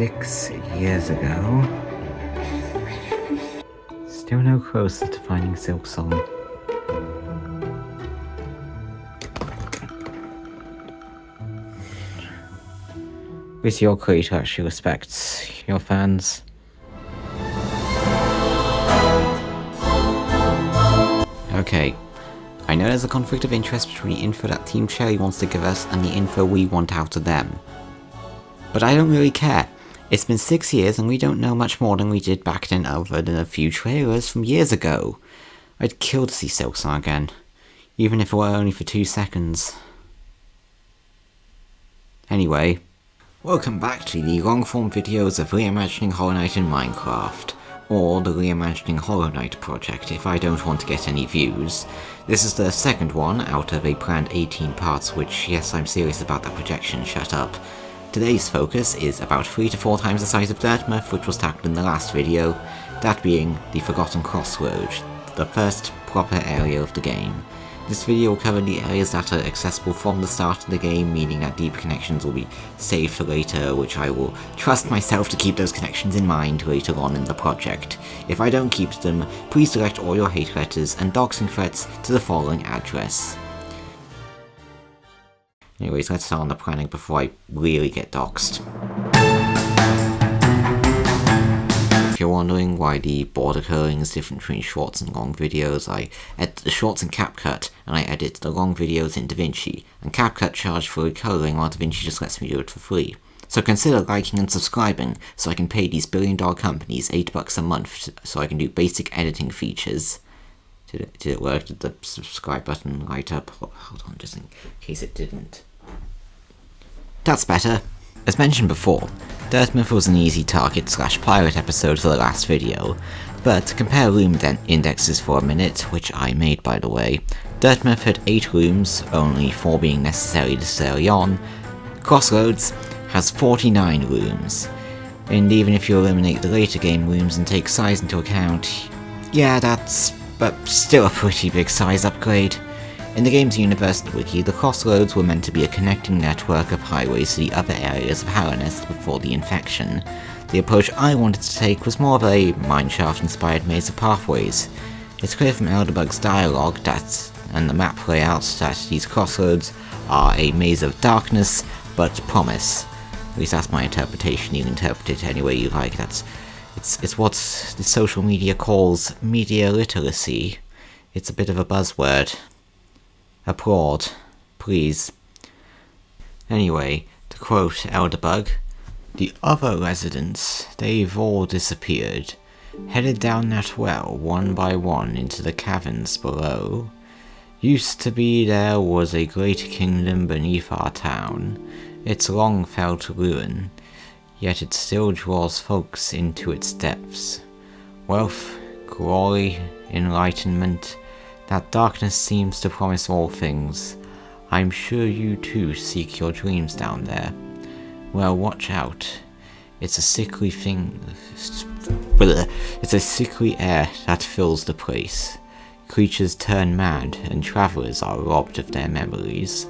6 years ago. Still no closer to finding Silksong. With your creator actually respects your fans. Okay, I know there's a conflict of interest between the info that Team Cherry wants to give us and the info we want out of them. But I don't really care. It's been 6 years and we don't know much more than we did back then other than a few trailers from years ago. I'd kill to see Silksong again, even if it were only for 2 seconds. Anyway, welcome back to the long-form videos of Reimagining Hollow Knight in Minecraft, or the Reimagining Hollow Knight project if I don't want to get any views. This is the second one out of a planned 18 parts, which, yes, I'm serious about that projection, shut up. Today's focus is about 3 to 4 times the size of Dirtmouth, which was tackled in the last video, that being the Forgotten Crossroads, the first proper area of the game. This video will cover the areas that are accessible from the start of the game, meaning that deep connections will be saved for later, which I will trust myself to keep those connections in mind later on in the project. If I don't keep them, please direct all your hate letters and doxing threats to the following address. Anyways, let's start on the planning before I really get doxed. If you're wondering why the border coloring is different between shorts and long videos, I edit the shorts in CapCut, and I edit the long videos in DaVinci, and CapCut charges for recoloring while DaVinci just lets me do it for free. So consider liking and subscribing, so I can pay these billion-dollar companies $8 a month so I can do basic editing features. Did it work? Did the subscribe button light up? Hold on, just in case it didn't. That's better. As mentioned before, Dirtmouth was an easy target / pirate episode for the last video, but to compare room indexes for a minute, which I made by the way, Dirtmouth had 8 rooms, only 4 being necessary this early on. Crossroads has 49 rooms, and even if you eliminate the later game rooms and take size into account, yeah, that's still a pretty big size upgrade. In the game's universe and wiki, the Crossroads were meant to be a connecting network of highways to the other areas of Harrownet before the infection. The approach I wanted to take was more of a mineshaft-inspired maze of pathways. It's clear from Elderbug's dialogue and the map layout that these crossroads are a maze of darkness, but promise. At least that's my interpretation. You can interpret it any way you like. It's what the social media calls media literacy. It's a bit of a buzzword. Applaud, please. Anyway, to quote Elderbug, "The other residents, they've all disappeared, headed down that well one by one into the caverns below. Used to be there was a great kingdom beneath our town. It's long fell to ruin, yet it still draws folks into its depths. Wealth, glory, enlightenment, that darkness seems to promise all things. I'm sure you too seek your dreams down there. Well, watch out. It's a sickly air that fills the place. Creatures turn mad and travelers are robbed of their memories.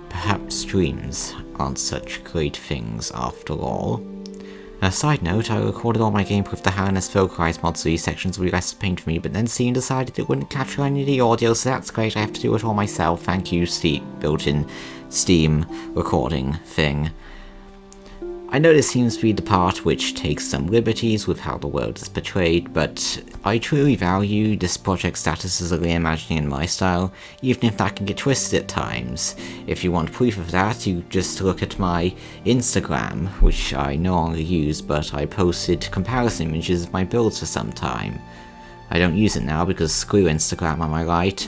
Perhaps dreams aren't such great things after all." A side note, I recorded all my gameplay with the Harrownet vocalized mod, so these sections will be less pain for me, but then Steam decided it wouldn't capture any of the audio, so that's great, I have to do it all myself. Thank you, built-in Steam recording thing. I know this seems to be the part which takes some liberties with how the world is portrayed, but I truly value this project's status as a reimagining in my style, even if that can get twisted at times. If you want proof of that, you just look at my Instagram, which I no longer use, but I posted comparison images of my builds for some time. I don't use it now because screw Instagram, am I right?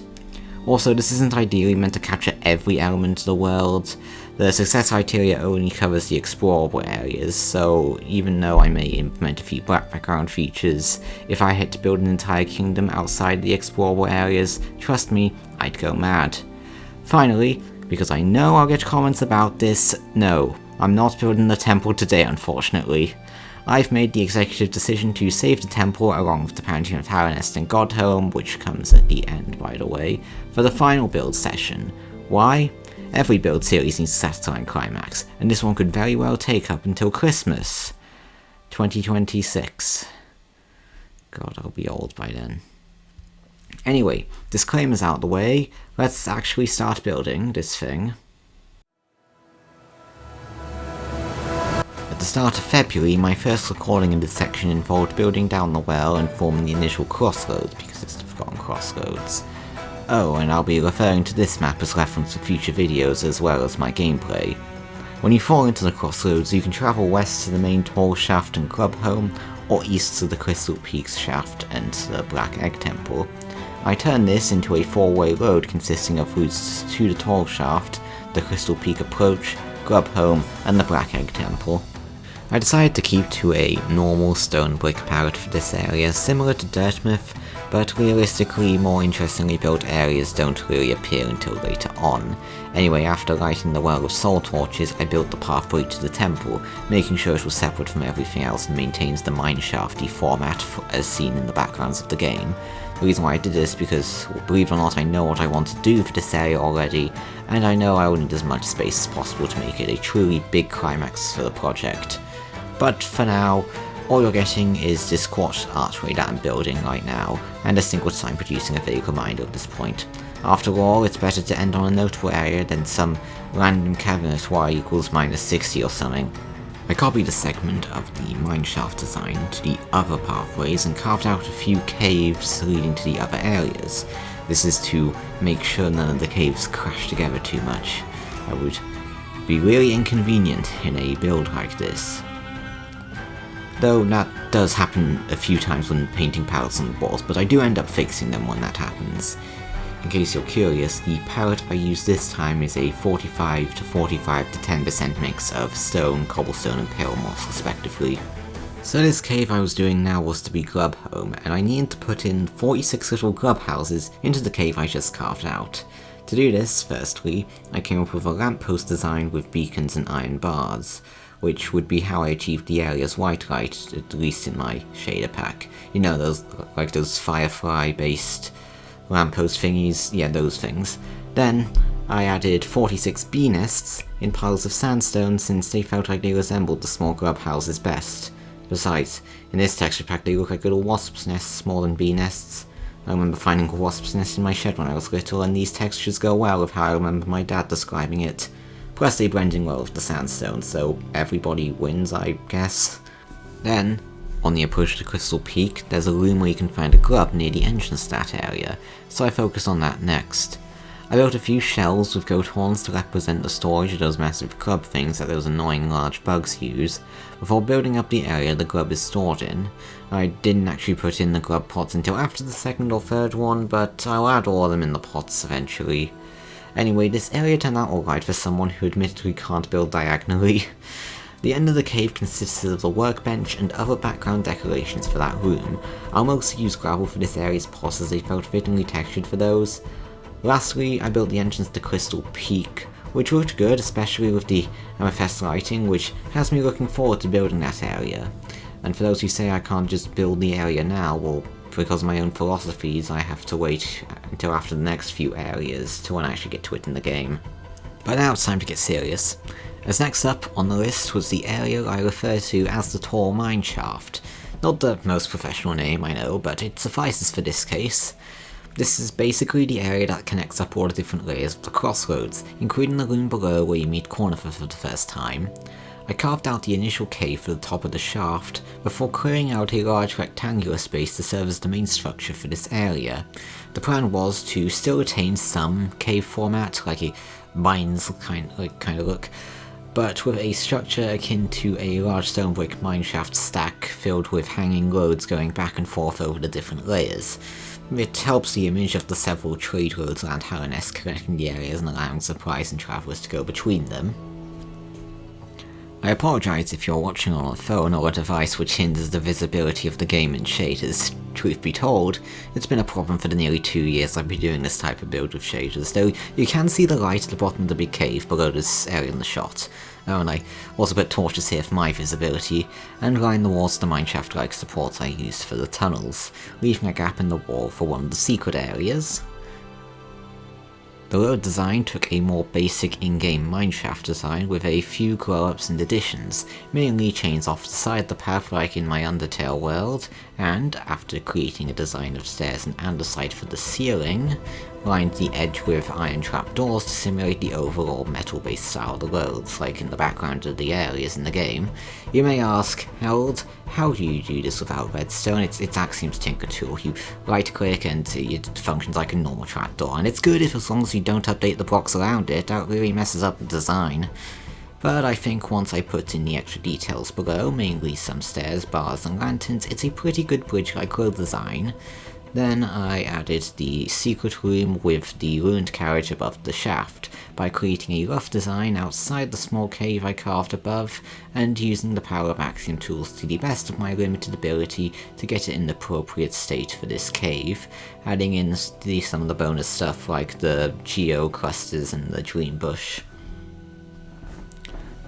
Also, this isn't ideally meant to capture every element of the world. The success criteria only covers the explorable areas, so even though I may implement a few background features, if I had to build an entire kingdom outside the explorable areas, trust me, I'd go mad. Finally, because I know I'll get comments about this, no, I'm not building the temple today unfortunately. I've made the executive decision to save the temple along with the Pantheon of Harrownet and Godhome, which comes at the end by the way, for the final build session. Why? Every build series needs a satisfying climax, and this one could very well take up until Christmas. 2026. God, I'll be old by then. Anyway, disclaimers out the way, let's actually start building this thing. At the start of February, my first recording in this section involved building down the well and forming the initial crossroads, because it's the Forgotten Crossroads. Oh, and I'll be referring to this map as reference for future videos as well as my gameplay. When you fall into the crossroads, you can travel west to the main Tall Shaft and Club Home, or east to the Crystal Peaks Shaft and the Black Egg Temple. I turned this into a four-way road consisting of routes to the Tall Shaft, the Crystal Peak Approach, Club Home, and the Black Egg Temple. I decided to keep to a normal stone brick palette for this area, similar to Dirtmouth, but realistically more interestingly built areas don't really appear until later on. Anyway, after lighting the well with soul torches, I built the pathway to the temple, making sure it was separate from everything else and maintains the mineshafty format as seen in the backgrounds of the game. The reason why I did this because, believe it or not, I know what I want to do for this area already, and I know I will need as much space as possible to make it a truly big climax for the project. But for now, all you're getting is this quartz archway that I'm building right now, and a single time producing a vague reminder of this point. After all, it's better to end on a notable area than some random cabinet y equals -60 or something. I copied a segment of the mineshaft design to the other pathways and carved out a few caves leading to the other areas. This is to make sure none of the caves crash together too much. That would be really inconvenient in a build like this. Though that does happen a few times when painting palettes on the walls, but I do end up fixing them when that happens. In case you're curious, the palette I use this time is a 45 to 10% mix of stone, cobblestone and pale moss respectively. So this cave I was doing now was to be Grub Home, and I needed to put in 46 little grub houses into the cave I just carved out. To do this, firstly, I came up with a lamppost design with beacons and iron bars, which would be how I achieved the area's white light, at least in my shader pack. You know, those firefly-based lamppost thingies, yeah, those things. Then, I added 46 bee nests in piles of sandstone since they felt like they resembled the small grub houses best. Besides, in this texture pack they look like little wasps' nests more than bee nests. I remember finding a wasp's nest in my shed when I was little, and these textures go well with how I remember my dad describing it. Plus they blend in well with the sandstone, so everybody wins, I guess. Then, on the approach to Crystal Peak, there's a room where you can find a grub near the entrance to that area, so I focused on that next. I built a few shells with goat horns to represent the storage of those massive grub things that those annoying large bugs use, before building up the area the grub is stored in. I didn't actually put in the grub pots until after the second or third one, but I'll add all of them in the pots eventually. Anyway, this area turned out alright for someone who admittedly can't build diagonally. The end of the cave consisted of the workbench and other background decorations for that room. I'll mostly use gravel for this area's pots as they felt fittingly textured for those. Lastly, I built the entrance to Crystal Peak, which looked good, especially with the amethyst lighting, which has me looking forward to building that area. And for those who say I can't just build the area now, well, because of my own philosophies, I have to wait until after the next few areas to when I actually get to it in the game. But now it's time to get serious. As next up on the list was the area I refer to as the Tall Mineshaft. Not the most professional name, I know, but it suffices for this case. This is basically the area that connects up all the different layers of the crossroads, including the room below where you meet Cornifer for the first time. I carved out the initial cave for the top of the shaft, before clearing out a large rectangular space to serve as the main structure for this area. The plan was to still retain some cave format, like a mines kind of look, but with a structure akin to a large stone brick mineshaft stack filled with hanging roads going back and forth over the different layers. It helps the image of the several trade roads around Hallownest connecting the areas and allowing supplies and travellers to go between them. I apologise if you're watching on a phone or a device which hinders the visibility of the game in shaders. Truth be told, it's been a problem for the nearly 2 years I've been doing this type of build with shaders, though you can see the light at the bottom of the big cave below this area in the shot. Oh, and I also put torches here for my visibility, and line the walls of the mineshaft-like supports I used for the tunnels, leaving a gap in the wall for one of the secret areas. The road design took a more basic in-game mineshaft design with a few glow-ups and additions, mainly chains off the side of the path like in my Undertale world, and, after creating a design of stairs and andesite for the ceiling, lined the edge with iron trapdoors to simulate the overall metal-based style of the roads, like in the background of the areas in the game. You may ask, Harold, how do you do this without redstone? It's Axiom's Tinker tool. You right-click and it functions like a normal trapdoor, and it's good as long as you don't update the blocks around it. That really messes up the design. But I think once I put in the extra details below, mainly some stairs, bars and lanterns, it's a pretty good bridge-like road design. Then I added the secret room with the ruined carriage above the shaft, by creating a rough design outside the small cave I carved above, and using the power of Axiom tools to the best of my limited ability to get it in the appropriate state for this cave, adding in some of the bonus stuff like the geo clusters and the dream bush.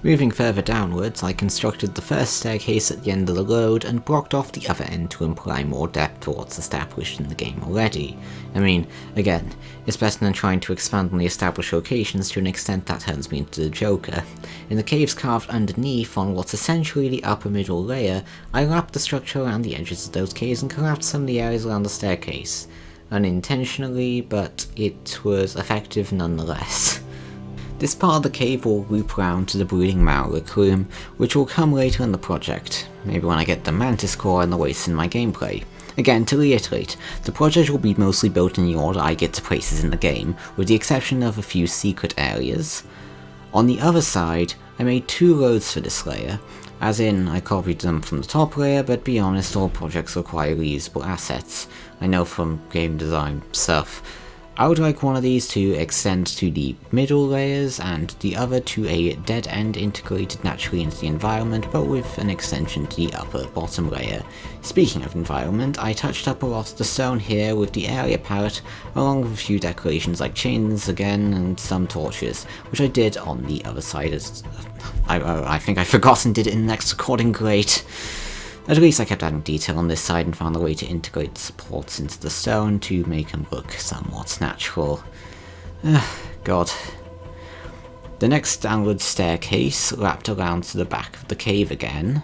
Moving further downwards, I constructed the first staircase at the end of the road and blocked off the other end to imply more depth to what's established in the game already. I mean, again, it's better than trying to expand on the established locations to an extent that turns me into the Joker. In the caves carved underneath on what's essentially the upper middle layer, I wrapped the structure around the edges of those caves and collapsed some of the areas around the staircase. Unintentionally, but it was effective nonetheless. This part of the cave will loop round to the Brooding Malric room, which will come later in the project, maybe when I get the Mantis Core and the Wastes in my gameplay. Again, to reiterate, the project will be mostly built in the order I get to places in the game, with the exception of a few secret areas. On the other side, I made 2 roads for this layer, as in, I copied them from the top layer, but be honest, all projects require reusable assets. I know from game design stuff. I would like one of these to extend to the middle layers, and the other to a dead end integrated naturally into the environment, but with an extension to the upper bottom layer. Speaking of environment, I touched up a lot of the stone here with the area palette, along with a few decorations like chains again, and some torches, which I did on the other side as... I think I forgot and did it in the next recording, great. At least I kept adding detail on this side and found a way to integrate the supports into the stone to make them look somewhat natural. God. The next downward staircase wrapped around to the back of the cave again.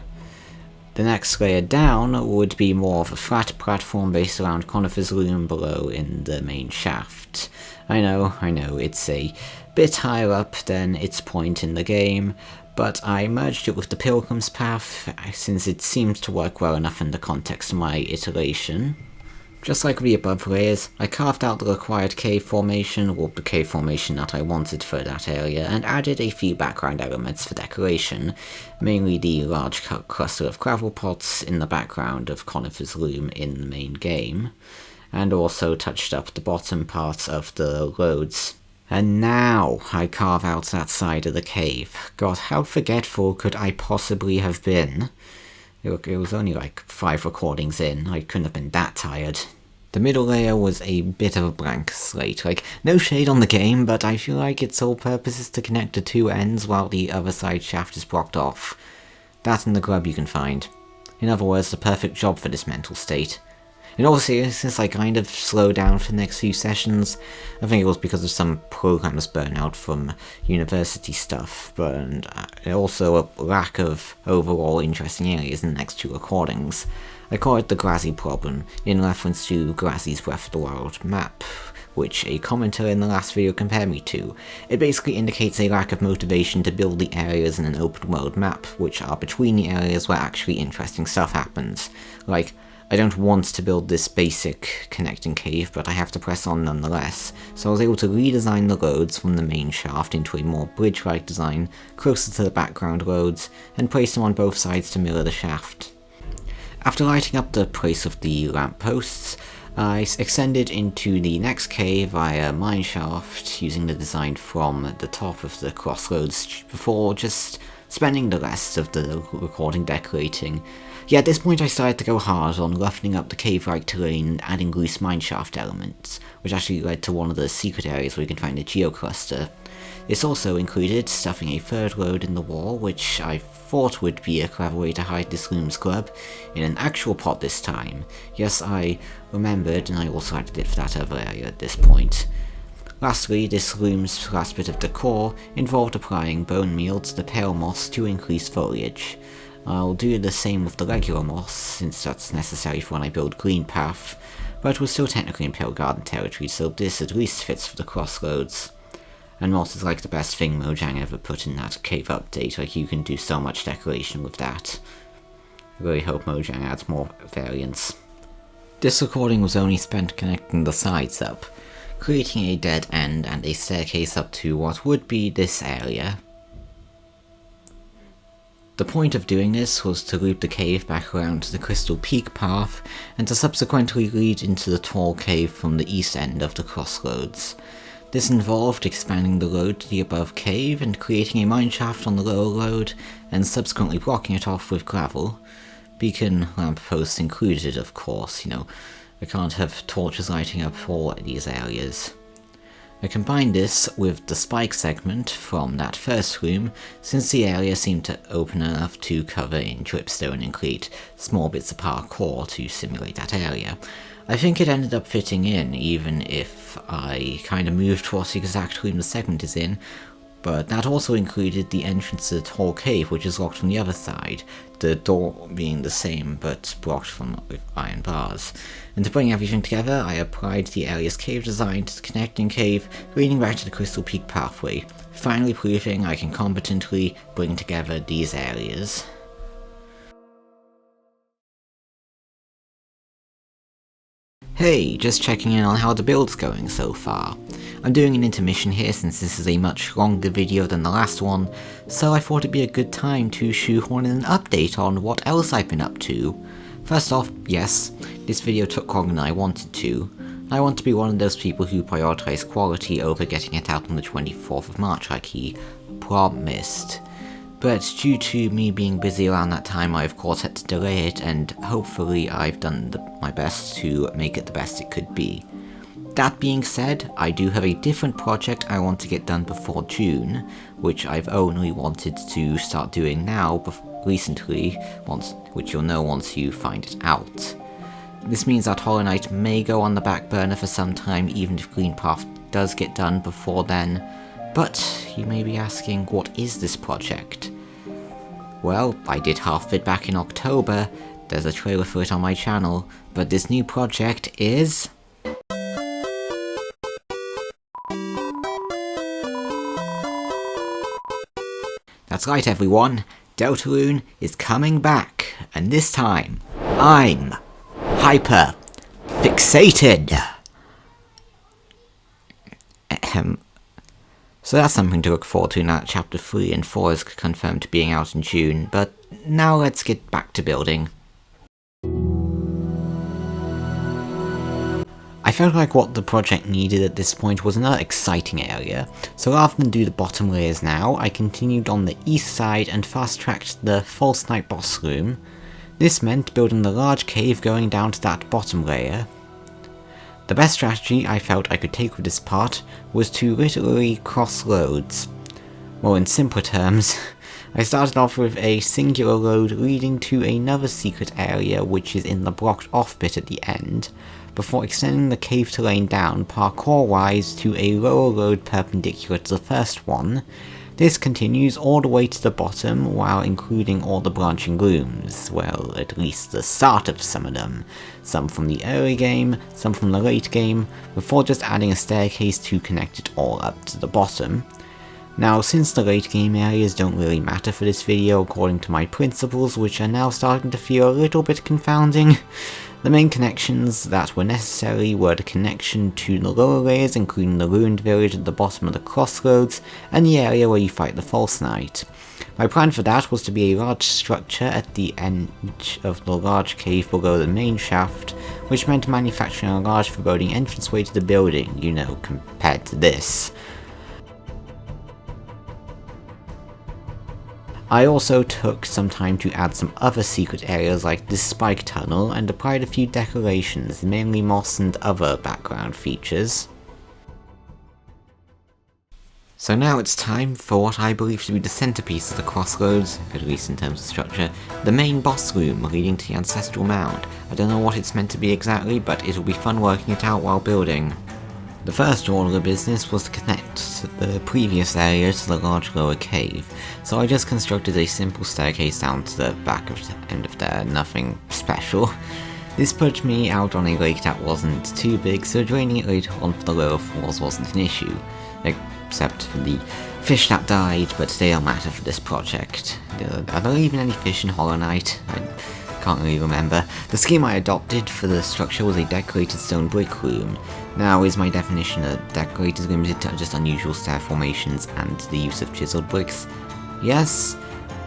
The next layer down would be more of a flat platform based around Conifer's loom below in the main shaft. I know, it's a bit higher up than its point in the game, but I merged it with the Pilgrim's Path, since it seemed to work well enough in the context of my iteration. Just like the above layers, I carved out the required cave formation, or the cave formation that I wanted for that area, and added a few background elements for decoration, mainly the large cluster of gravel pots in the background of Conifer's loom in the main game, and also touched up the bottom parts of the roads. And now I carve out that side of the cave. God, how forgetful could I possibly have been? Look, it was only like 5 recordings in, I couldn't have been that tired. The middle layer was a bit of a blank slate, like, no shade on the game, but I feel like its sole purpose is to connect the 2 ends while the other side shaft is blocked off. That and the grub you can find. In other words, the perfect job for this mental state. In all seriousness, I kind of slowed down for the next few sessions. I think it was because of some programmer's burnout from university stuff, but also a lack of overall interesting areas in the next 2 recordings. I call it the Grassy problem, in reference to Grassy's Breath of the Wild map, which a commenter in the last video compared me to. It basically indicates a lack of motivation to build the areas in an open world map, which are between the areas where actually interesting stuff happens. Like, I don't want to build this basic connecting cave, but I have to press on nonetheless, so I was able to redesign the roads from the main shaft into a more bridge-like design, closer to the background roads, and place them on both sides to mirror the shaft. After lighting up the place of the lampposts, I extended into the next cave via mineshaft, using the design from the top of the crossroads, before just spending the rest of the recording decorating. Yeah, at this point I started to go hard on roughening up the cave-like terrain and adding loose mineshaft elements, which actually led to one of the secret areas where you can find a geocluster. This also included stuffing a 3rd road in the wall, which I thought would be a clever way to hide this loom's grub, in an actual pot this time. Yes, I remembered, and I also added it for that other area at this point. Lastly, this room's last bit of decor involved applying bone meal to the pale moss to increase foliage. I'll do the same with the regular moss, since that's necessary for when I build Green Path, but we're still technically in Pale Garden territory, so this at least fits for the Crossroads. And moss is like the best thing Mojang ever put in that cave update, like you can do so much decoration with that. I really hope Mojang adds more variants. This recording was only spent connecting the sides up, creating a dead end and a staircase up to what would be this area. The point of doing this was to loop the cave back around to the Crystal Peak path, and to subsequently lead into the tall cave from the east end of the Crossroads. This involved expanding the road to the above cave and creating a mineshaft on the lower road, and subsequently blocking it off with gravel. Beacon lampposts included, of course, I can't have torches lighting up all these areas. I combined this with the spike segment from that first room, since the area seemed to open enough to cover in dripstone and create small bits of parkour to simulate that area. I think it ended up fitting in, even if I kinda moved towards the exact room the segment is in, but that also included the entrance to the tall cave, which is locked from the other side, the door being the same but blocked with iron bars. And to bring everything together, I applied the area's cave design to the connecting cave, leading back to the Crystal Peak pathway, finally proving I can competently bring together these areas. Hey, just checking in on how the build's going so far. I'm doing an intermission here since this is a much longer video than the last one, so I thought it'd be a good time to shoehorn in an update on what else I've been up to. First off, yes, this video took longer than I wanted to. I want to be one of those people who prioritize quality over getting it out on the 24th of March like he promised. But due to me being busy around that time, I of course had to delay it, and hopefully I've done my best to make it the best it could be. That being said, I do have a different project I want to get done before June, which I've only wanted to start doing now recently, which you'll know once you find it out. This means that Hollow Knight may go on the back burner for some time, even if Green Path does get done before then. But you may be asking, what is this project? Well, I did half of it back in October, there's a trailer for it on my channel, but this new project is... That's right everyone, Deltarune is coming back, and this time, I'm hyper fixated. So that's something to look forward to now that Chapter 3 and 4 is confirmed to being out in June, but now let's get back to building. I felt like what the project needed at this point was another exciting area, so rather than do the bottom layers now, I continued on the east side and fast-tracked the False Knight boss room. This meant building the large cave going down to that bottom layer. The best strategy I felt I could take with this part was to literally cross roads. Well, in simpler terms, I started off with a singular road leading to another secret area which is in the blocked off bit at the end, before extending the cave terrain down parkour-wise to a lower road perpendicular to the first one. This continues all the way to the bottom while including all the branching rooms, well, at least the start of some of them. Some from the early game, some from the late game, before just adding a staircase to connect it all up to the bottom. Now, since the late game areas don't really matter for this video according to my principles, which are now starting to feel a little bit confounding, the main connections that were necessary were the connection to the lower layers, including the ruined village at the bottom of the Crossroads, and the area where you fight the False Knight. My plan for that was to be a large structure at the edge of the large cave below the main shaft, which meant manufacturing a large foreboding entranceway to the building, compared to this. I also took some time to add some other secret areas like this spike tunnel and applied a few decorations, mainly moss and other background features. So now it's time for what I believe to be the centerpiece of the Crossroads, at least in terms of structure, the main boss room leading to the Ancestral Mound. I don't know what it's meant to be exactly, but it'll be fun working it out while building. The first order of business was to connect the previous area to the large lower cave, so I just constructed a simple staircase down to the back of the end of there, nothing special. This put me out on a lake that wasn't too big, so draining it later on for the lower floors wasn't an issue, except for the fish that died, but they don't matter for this project. Are there even any fish in Hollow Knight? I can't really remember. The scheme I adopted for the structure was a decorated stone brick room. Now, is my definition of decorated limited to just unusual stair formations and the use of chiseled bricks? Yes,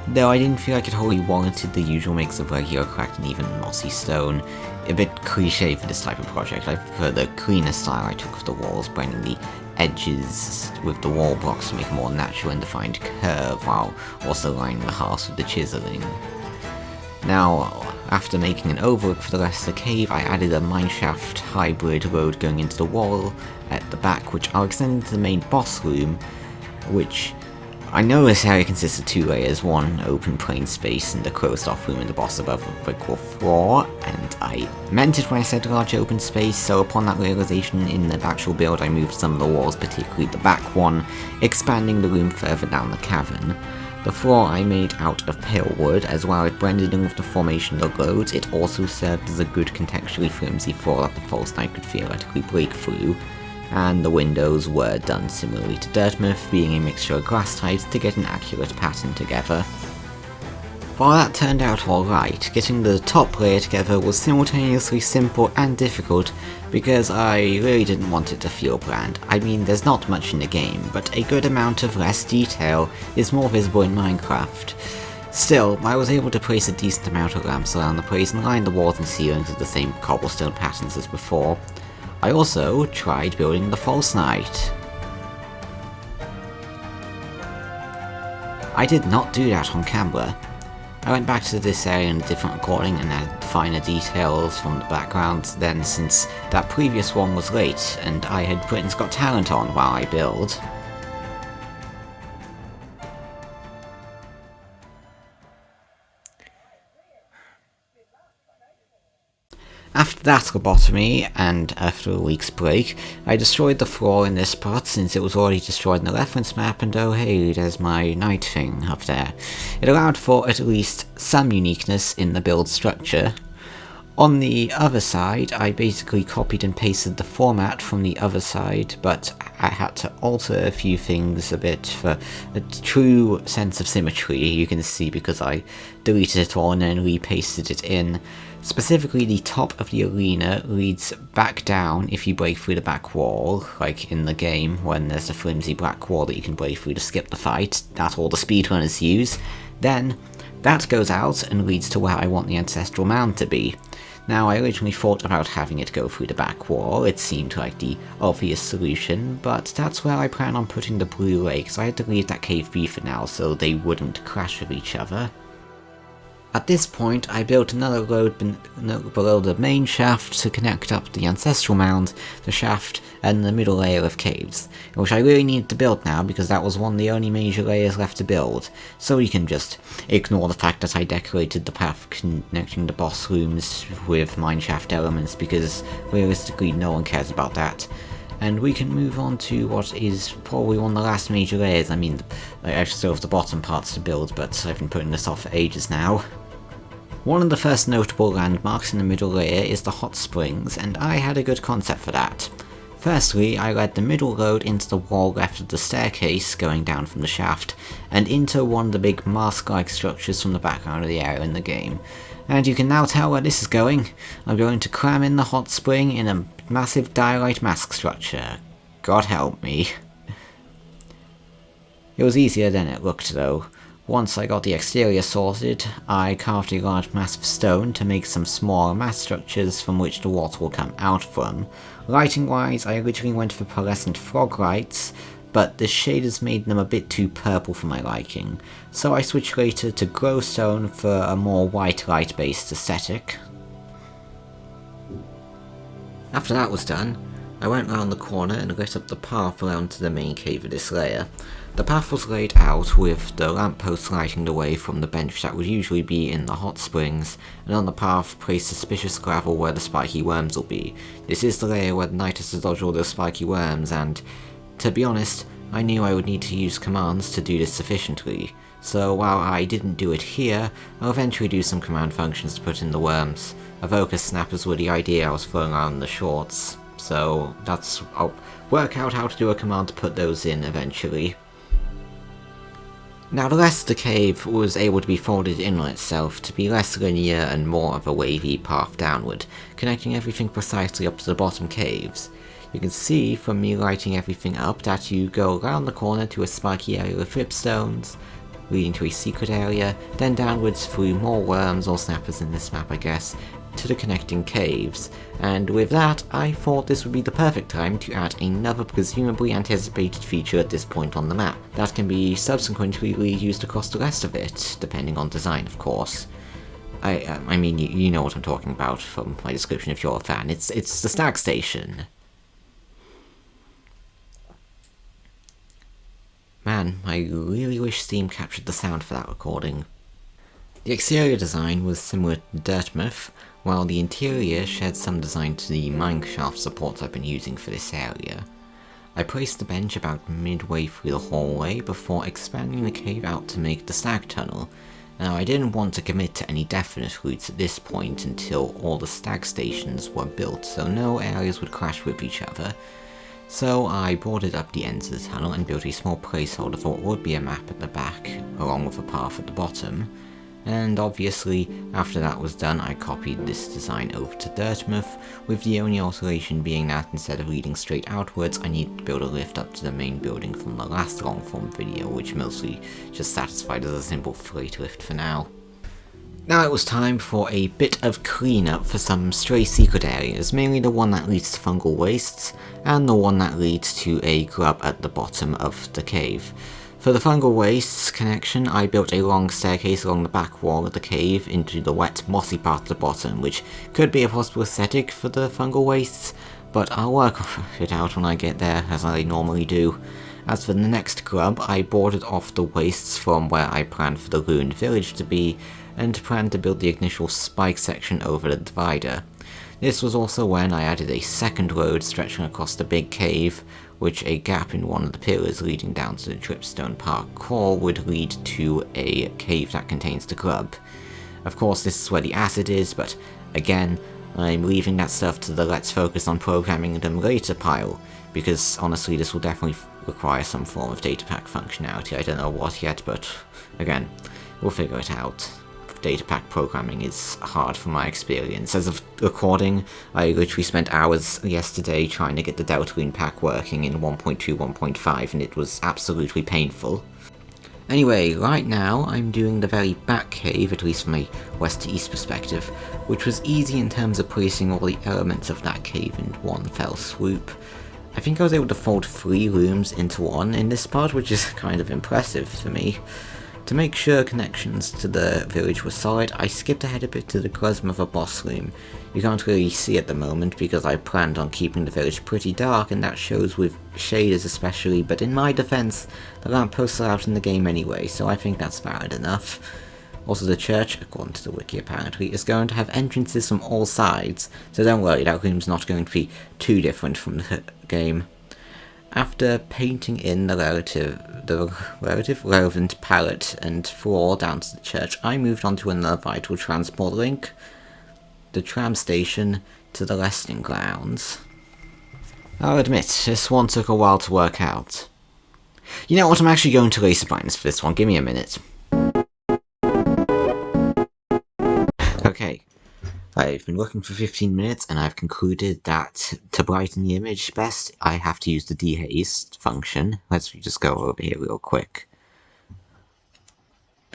though I didn't feel like it wholly warranted the usual mix of regular, cracked, and even mossy stone. A bit cliche for this type of project. I prefer the cleaner style I took of the walls, blending the edges with the wall blocks to make a more natural and defined curve, while also lining the halves with the chiseling. Now, after making an overlook for the rest of the cave, I added a mineshaft hybrid road going into the wall at the back, which I'll extend into the main boss room, which I know this area consists of two layers, one open plain space and a closed off room in the boss above a brick wall floor, and I meant it when I said large open space, so upon that realization in the actual build I moved some of the walls, particularly the back one, expanding the room further down the cavern. The floor I made out of pale wood, as well as blended in with the formation of the roads. It also served as a good contextually flimsy floor that the False Knight could theoretically break through, and the windows were done similarly to Dirtmouth, being a mixture of glass types to get an accurate pattern together. While that turned out alright, getting the top layer together was simultaneously simple and difficult, because I really didn't want it to feel bland. I mean, there's not much in the game, but a good amount of less detail is more visible in Minecraft. Still, I was able to place a decent amount of lamps around the place and line the walls and ceilings with the same cobblestone patterns as before. I also tried building the False Knight. I did not do that on camera. I went back to this area in a different recording and added finer details from the background then, since that previous one was late and I had Britain's Got Talent on while I build. After that lobotomy, and after a week's break, I destroyed the floor in this spot since it was already destroyed in the reference map, and oh hey, there's my knight thing up there. It allowed for at least some uniqueness in the build structure. On the other side, I basically copied and pasted the format from the other side, but I had to alter a few things a bit for a true sense of symmetry, you can see, because I deleted it all and then repasted it in. Specifically, the top of the arena leads back down if you break through the back wall, like in the game when there's a flimsy black wall that you can break through to skip the fight, that all the speedrunners use. Then, that goes out and leads to where I want the Ancestral Mound to be. Now, I originally thought about having it go through the back wall, it seemed like the obvious solution, but that's where I plan on putting the blue lake, so I had to leave that cave B for now so they wouldn't crash with each other. At this point, I built another road below the main shaft to connect up the Ancestral Mound, the shaft, and the middle layer of caves, which I really needed to build now because that was one of the only major layers left to build, so you can just ignore the fact that I decorated the path connecting the boss rooms with mineshaft elements, because realistically no one cares about that. And we can move on to what is probably one of the last major layers. I mean, I still have the bottom parts to build, but I've been putting this off for ages now. One of the first notable landmarks in the middle layer is the hot springs, and I had a good concept for that. Firstly, I led the middle road into the wall left of the staircase going down from the shaft, and into one of the big mask-like structures from the background of the area in the game. And you can now tell where this is going. I'm going to cram in the hot spring in a massive diorite mask structure. God help me. It was easier than it looked though. Once I got the exterior sorted, I carved a large mass of stone to make some smaller mass structures from which the water will come out from. Lighting wise, I originally went for pearlescent frog lights, but the shaders made them a bit too purple for my liking, so I switched later to glowstone for a more white light based aesthetic. After that was done, I went round the corner and lit up the path around to the main cave of this layer. The path was laid out with the lampposts lighting the way from the bench that would usually be in the hot springs, and on the path placed suspicious gravel where the spiky worms will be. This is the layer where the knight has to dodge all those spiky worms, and, to be honest, I knew I would need to use commands to do this sufficiently. So while I didn't do it here, I'll eventually do some command functions to put in the worms. Evoker snappers were the idea I was throwing around in the shorts, so I'll work out how to do a command to put those in eventually. Now the rest of the cave was able to be folded in on itself to be less linear and more of a wavy path downward, connecting everything precisely up to the bottom caves. You can see from me lighting everything up that you go around the corner to a spiky area with dripstones, leading to a secret area, then downwards through more worms or snappers in this map I guess, to the connecting caves, and with that I thought this would be the perfect time to add another presumably anticipated feature at this point on the map, that can be subsequently used across the rest of it, depending on design of course. I mean you know what I'm talking about from my description if you're a fan, it's the stag station. Man, I really wish Steam captured the sound for that recording. The exterior design was similar to Dartmouth, while the interior shared some design to the mineshaft supports I've been using for this area. I placed the bench about midway through the hallway before expanding the cave out to make the stag tunnel. Now I didn't want to commit to any definite routes at this point until all the stag stations were built so no areas would clash with each other. So I boarded up the ends of the tunnel and built a small placeholder for what would be a map at the back, along with a path at the bottom. And obviously, after that was done, I copied this design over to Dartmouth, with the only alteration being that instead of leading straight outwards, I needed to build a lift up to the main building from the last long-form video, which mostly just satisfied as a simple freight lift for now. Now it was time for a bit of cleanup for some stray secret areas, mainly the one that leads to Fungal Wastes, and the one that leads to a grub at the bottom of the cave. For the Fungal Wastes connection, I built a long staircase along the back wall of the cave into the wet, mossy part at the bottom, which could be a possible aesthetic for the Fungal Wastes, but I'll work it out when I get there, as I normally do. As for the next grub, I boarded off the wastes from where I planned for the ruined village to be, and planned to build the initial spike section over the divider. This was also when I added a second road stretching across the big cave, which a gap in one of the pillars leading down to the Dripstone Park core would lead to a cave that contains the grub. Of course this is where the acid is, but again, I'm leaving that stuff to the let's focus on programming them later pile, because honestly this will definitely require some form of data pack functionality. I don't know what yet, but again, we'll figure it out. Data pack programming is hard from my experience. As of recording, I literally spent hours yesterday trying to get the DELTARUNE pack working in 1.2, 1.5, and it was absolutely painful. Anyway, right now I'm doing the very back cave, at least from a west to east perspective, which was easy in terms of placing all the elements of that cave in one fell swoop. I think I was able to fold 3 rooms into one in this part, which is kind of impressive for me. To make sure connections to the village were solid, I skipped ahead a bit to the Gruzmother boss room. You can't really see at the moment because I planned on keeping the village pretty dark, and that shows with shaders especially, but in my defense, the lampposts are out in the game anyway, so I think that's valid enough. Also the church, according to the wiki apparently, is going to have entrances from all sides, so don't worry, that room's not going to be too different from the game. After painting in the relative relevant palette and floor down to the church, I moved on to another vital transport link, the tram station to the resting grounds. I'll admit, this one took a while to work out. You know what, I'm actually going to laser blinds for this one, give me a minute. Okay. I've been looking for 15 minutes and I've concluded that to brighten the image best, I have to use the dehaze function. Let's just go over here real quick.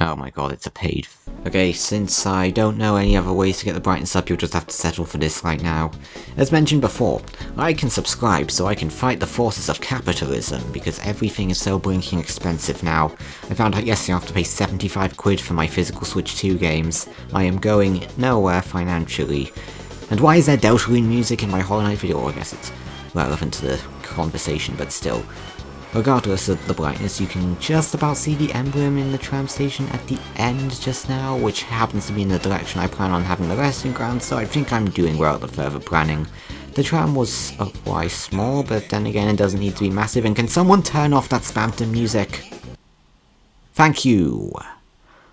Oh my god, it's a paid. Okay, since I don't know any other ways to get the brightness up, you'll just have to settle for this right now. As mentioned before, I can subscribe so I can fight the forces of capitalism, because everything is so blinking expensive now. I found out yesterday I have to pay 75 quid for my physical Switch 2 games. I am going nowhere financially. And why is there DELTARUNE music in my Hollow Knight video? I guess it's relevant to the conversation, but still. Regardless of the brightness, you can just about see the emblem in the tram station at the end just now, which happens to be in the direction I plan on having the resting ground, so I think I'm doing well at the further planning. The tram was quite small, but then again it doesn't need to be massive, and can someone turn off that Spamton music? Thank you!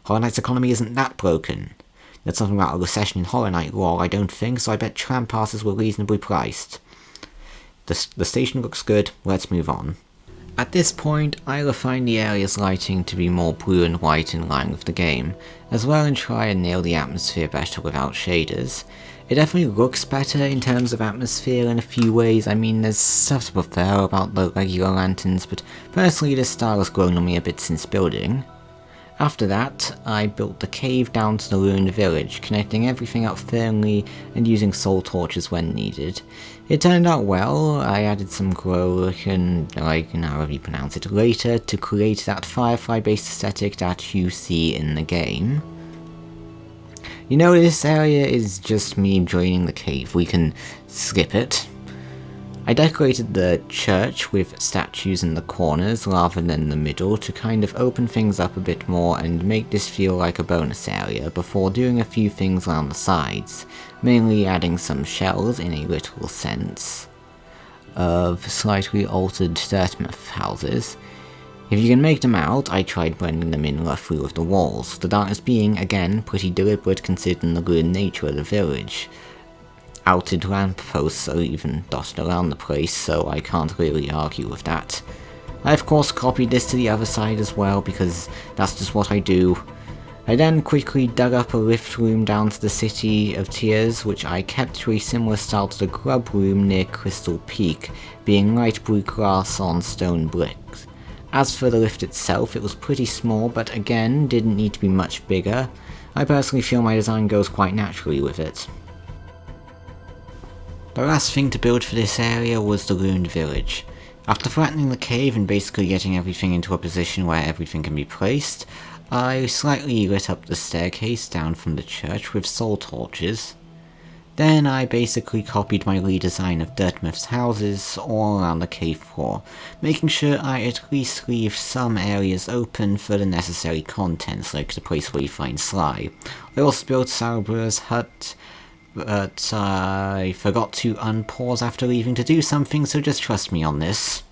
Hollow Knight's economy isn't that broken. There's something about a recession in Hollow Knight lore, I don't think, so I bet tram passes were reasonably priced. The station looks good, let's move on. At this point, I refine the area's lighting to be more blue and white in line with the game, as well and try and nail the atmosphere better without shaders. It definitely looks better in terms of atmosphere in a few ways. I mean, there's stuff to prefer about the regular lanterns, but personally this style has grown on me a bit since building. After that, I built the cave down to the ruined village, connecting everything up firmly and using soul torches when needed. It turned out well. I added some Larkin, however you pronounce it, later to create that Firefly-based aesthetic that you see in the game. You know, this area is just me joining the cave. We can skip it. I decorated the church with statues in the corners rather than the middle to kind of open things up a bit more and make this feel like a bonus area before doing a few things around the sides, mainly adding some shells in a literal sense of slightly altered Dirtmouth houses. If you can make them out, I tried blending them in roughly with the walls, the darkness being, again, pretty deliberate considering the ruined nature of the village. Outed lampposts are even dotted around the place, so I can't really argue with that. I of course copied this to the other side as well, because that's just what I do. I then quickly dug up a lift room down to the City of Tears, which I kept to a similar style to the grub room near Crystal Peak, being light blue glass on stone bricks. As for the lift itself, it was pretty small, but again, didn't need to be much bigger. I personally feel my design goes quite naturally with it. The last thing to build for this area was the ruined village. After flattening the cave and basically getting everything into a position where everything can be placed, I slightly lit up the staircase down from the church with soul torches. Then I basically copied my redesign of Dirtmouth's houses all around the cave floor, making sure I at least leave some areas open for the necessary contents, like the place where you find Sly. I also built ScalableLux hut, but I forgot to unpause after leaving to do something, so just trust me on this.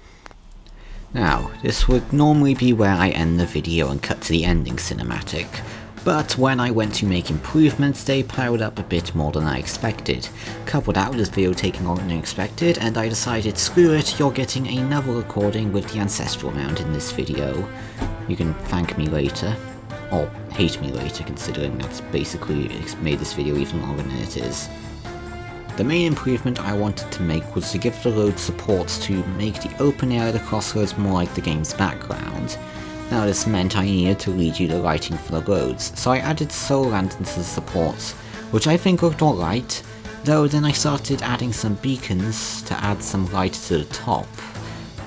Now, this would normally be where I end the video and cut to the ending cinematic, but when I went to make improvements, they piled up a bit more than I expected. Coupled that with this video taking longer than expected, and I decided, screw it, you're getting another recording with the Ancestral Mound in this video. You can thank me later. Or hate me later, considering that's basically made this video even longer than it is. The main improvement I wanted to make was to give the road supports to make the open area of the crossroads more like the game's background. Now this meant I needed to redo the lighting for the roads, so I added solar lanterns to the supports, which I think looked alright, though then I started adding some beacons to add some light to the top.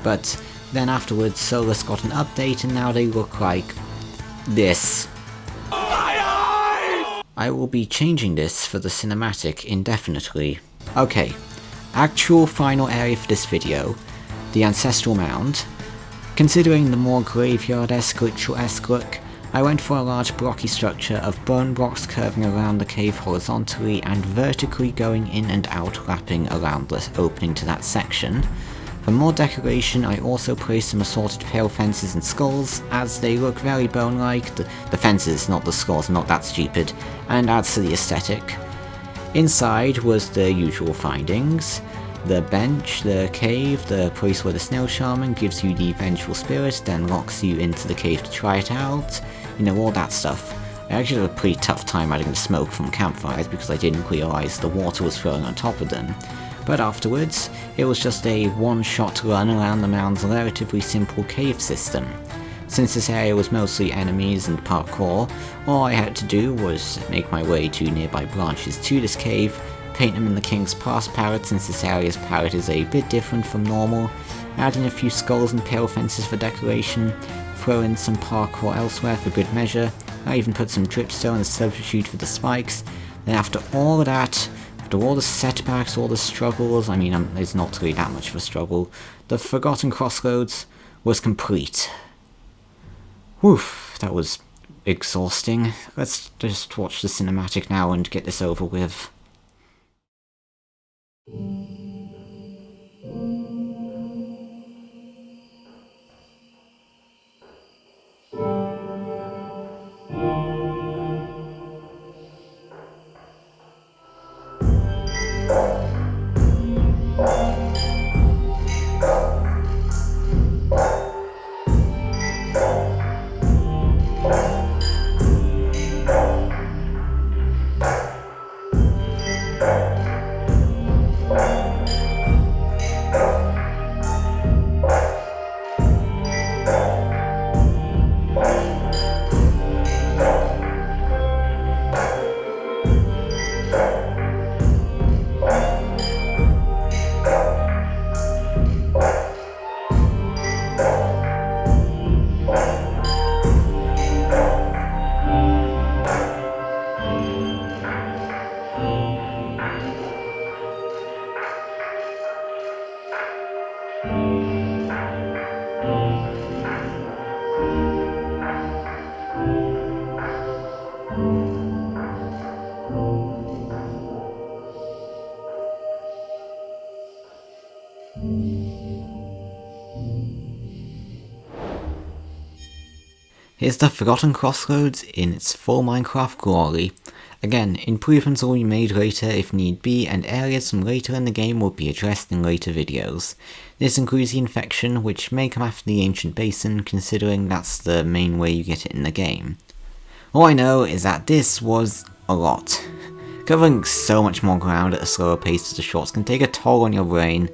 But then afterwards Solar's got an update and now they look like this. I will be changing this for the cinematic indefinitely. Okay, actual final area for this video, the Ancestral Mound. Considering the more graveyard-esque, ritual-esque look, I went for a large blocky structure of bone blocks curving around the cave horizontally and vertically going in and out, wrapping around the opening to that section. For more decoration, I also placed some assorted pale fences and skulls, as they look very bone-like. The fences, not the skulls, not that stupid, and adds to the aesthetic. Inside was the usual findings. The bench, the cave, the place where the snail shaman gives you the vengeful spirit, then locks you into the cave to try it out. You know, all that stuff. I actually had a pretty tough time adding the smoke from campfires because I didn't realise the water was flowing on top of them. But afterwards, it was just a one-shot run around the mound's relatively simple cave system. Since this area was mostly enemies and parkour, all I had to do was make my way to nearby branches to this cave, paint them in the King's Pass palette since this area's palette is a bit different from normal, add in a few skulls and pale fences for decoration, throw in some parkour elsewhere for good measure, I even put some dripstone as substitute for the spikes, then after all of that, After all the setbacks, all the struggles, I mean, it's not really that much of a struggle, the Forgotten Crossroads was complete. Woof, that was exhausting. Let's just watch the cinematic now and get this over with. Here's the Forgotten Crossroads in its full Minecraft glory. Again, improvements will be made later if need be, and areas from later in the game will be addressed in later videos. This includes the infection, which may come after the Ancient Basin, considering that's the main way you get it in the game. All I know is that this was a lot. Covering so much more ground at a slower pace as the shorts can take a toll on your brain.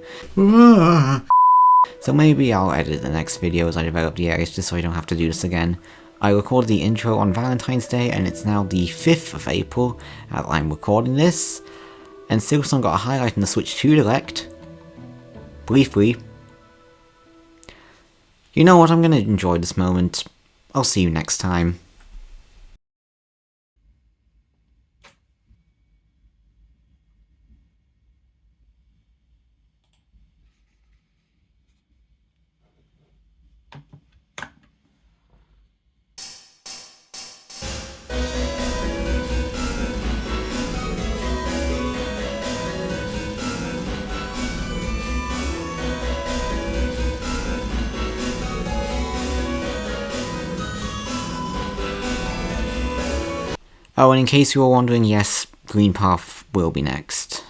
So maybe I'll edit the next video as I develop the areas just so I don't have to do this again. I recorded the intro on Valentine's Day and it's now the 5th of April as I'm recording this. And Silverstone got a highlight in the Switch 2 Direct. Briefly. You know what, I'm gonna enjoy this moment. I'll see you next time. Oh, and in case you were wondering, yes, Green Path will be next.